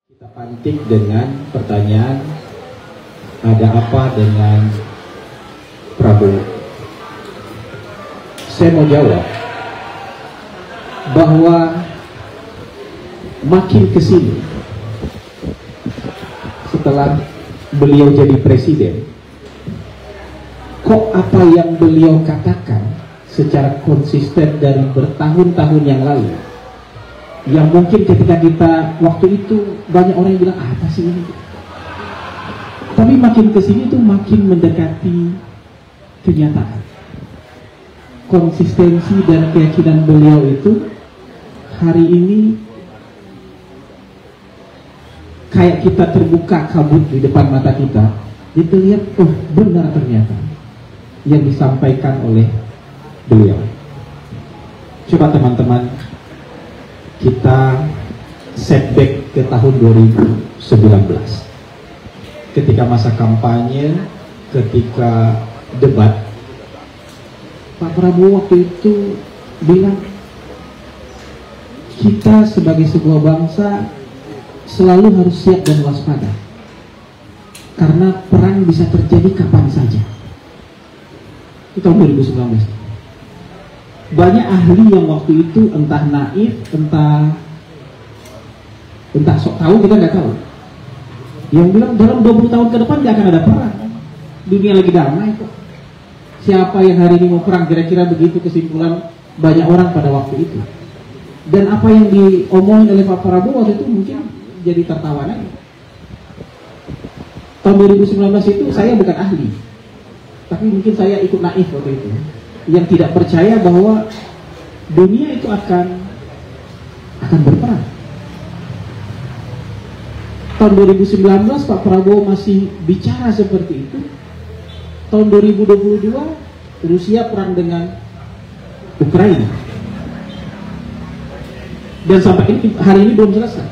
Kita pantik dengan pertanyaan, ada apa dengan Prabowo? Saya mau jawab bahwa makin kesini setelah beliau jadi presiden, kok apa yang beliau katakan secara konsisten dari bertahun-tahun yang lalu, yang mungkin ketika kita waktu itu banyak orang yang bilang apa sih ini, tapi makin kesini tuh makin mendekati kenyataan. Konsistensi dan keyakinan beliau itu hari ini kayak kita terbuka kabut di depan mata kita, kita lihat, oh benar ternyata yang disampaikan oleh beliau. Coba teman-teman kita setback ke tahun 2019, ketika masa kampanye, ketika debat, Pak Prabowo waktu itu bilang kita sebagai sebuah bangsa selalu harus siap dan waspada karena perang bisa terjadi kapan saja. Itu tahun 2019. Banyak ahli yang waktu itu entah naif, entah sok tahu, kita nggak tahu, yang bilang dalam 20 tahun ke depan tidak akan ada perang, dunia lagi damai kok. Siapa yang hari ini mau perang? Kira-kira begitu kesimpulan banyak orang pada waktu itu. Dan apa yang diomongin oleh Pak Prabowo waktu itu mungkin jadi tertawa lagi. Tahun 2019 itu saya bukan ahli, tapi mungkin saya ikut naif waktu itu, yang tidak percaya bahwa dunia itu akan berperang. Tahun 2019 Pak Prabowo masih bicara seperti itu. Tahun 2022 Rusia perang dengan Ukraina, dan sampai hari ini belum selesai.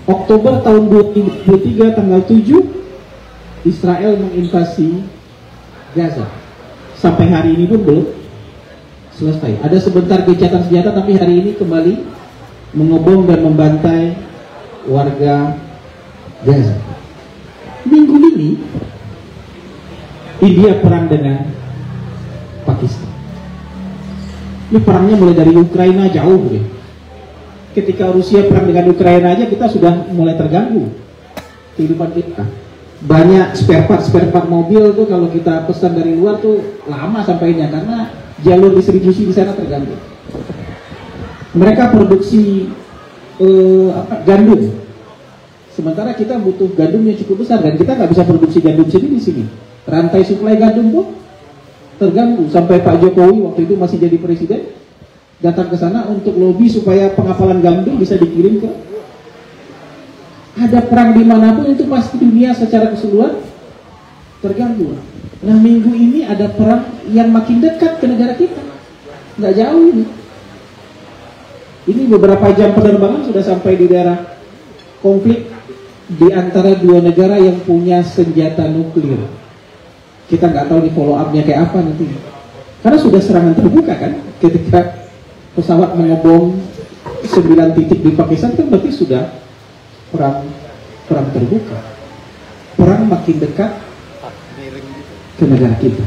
Oktober tahun 2023 tanggal 7 Israel menginvasi Gaza. Sampai hari ini pun belum selesai. Ada sebentar gencatan senjata, tapi hari ini kembali mengebom dan membantai warga Gaza. Minggu ini India perang dengan Pakistan. Ini perangnya mulai dari Ukraina jauh deh. Ketika Rusia perang dengan Ukraina aja kita sudah mulai terganggu kehidupan kita. Banyak spare part mobil tuh kalau kita pesan dari luar tuh lama sampainya karena jalur distribusi di sana terganggu. Mereka produksi gandum, sementara kita butuh gandum yang cukup besar dan kita nggak bisa produksi gandum sendiri di sini. Rantai suplai gandum pun terganggu, sampai Pak Jokowi waktu itu masih jadi presiden datang ke sana untuk lobby supaya pengapalan gandum bisa dikirim ke. Ada perang dimanapun itu pasti dunia secara keseluruhan terganggu. Nah minggu ini ada perang yang makin dekat ke negara kita, nggak jauh ini. Ini beberapa jam penerbangan sudah sampai di daerah konflik di antara dua negara yang punya senjata nuklir. Kita nggak tahu di follow up-nya kayak apa nanti, karena sudah serangan terbuka kan, ketika pesawat mengebom 9 titik di Pakistan kan berarti sudah perang terbuka. Perang makin dekat ke negara kita.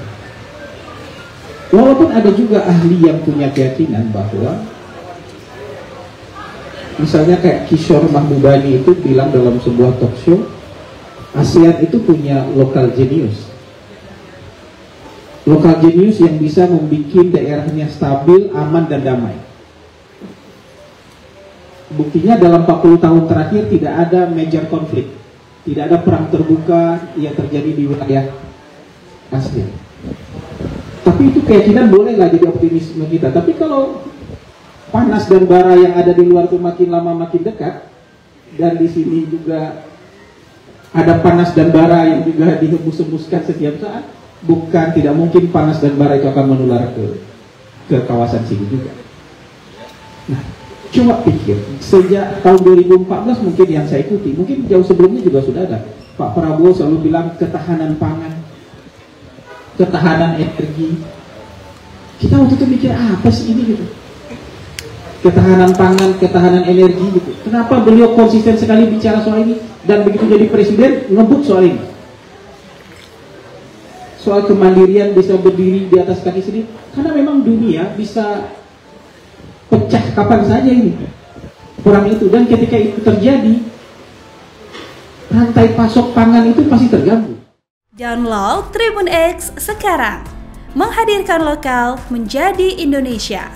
Walaupun ada juga ahli yang punya keyakinan bahwa misalnya kayak Kishore Mahbubani itu bilang dalam sebuah talk show, ASEAN itu punya local genius. Local genius yang bisa membuat daerahnya stabil, aman, dan damai. Buktinya dalam 40 tahun terakhir tidak ada major konflik, tidak ada perang terbuka yang terjadi di wilayah ASEAN. Tapi itu keyakinan bolehlah jadi optimisme kita. Tapi kalau panas dan bara yang ada di luar itu makin lama makin dekat, dan di sini juga ada panas dan bara yang juga dihembus-hembuskan setiap saat, bukan tidak mungkin panas dan bara itu akan menular ke kawasan sini juga. Nah, coba pikir, sejak tahun 2014 mungkin yang saya ikuti, mungkin jauh sebelumnya juga sudah ada. Pak Prabowo selalu bilang ketahanan pangan, ketahanan energi. Kita waktu itu mikir apa sih ini gitu. ketahanan pangan, ketahanan energi gitu. Kenapa beliau konsisten sekali bicara soal ini dan begitu jadi presiden ngebut soal ini? Soal kemandirian bisa berdiri di atas kaki sendiri. Karena memang dunia bisa pecah kapan saja ini perang itu, dan ketika itu terjadi rantai pasok pangan itu pasti terganggu. Download Tribun X sekarang, menghadirkan lokal menjadi Indonesia.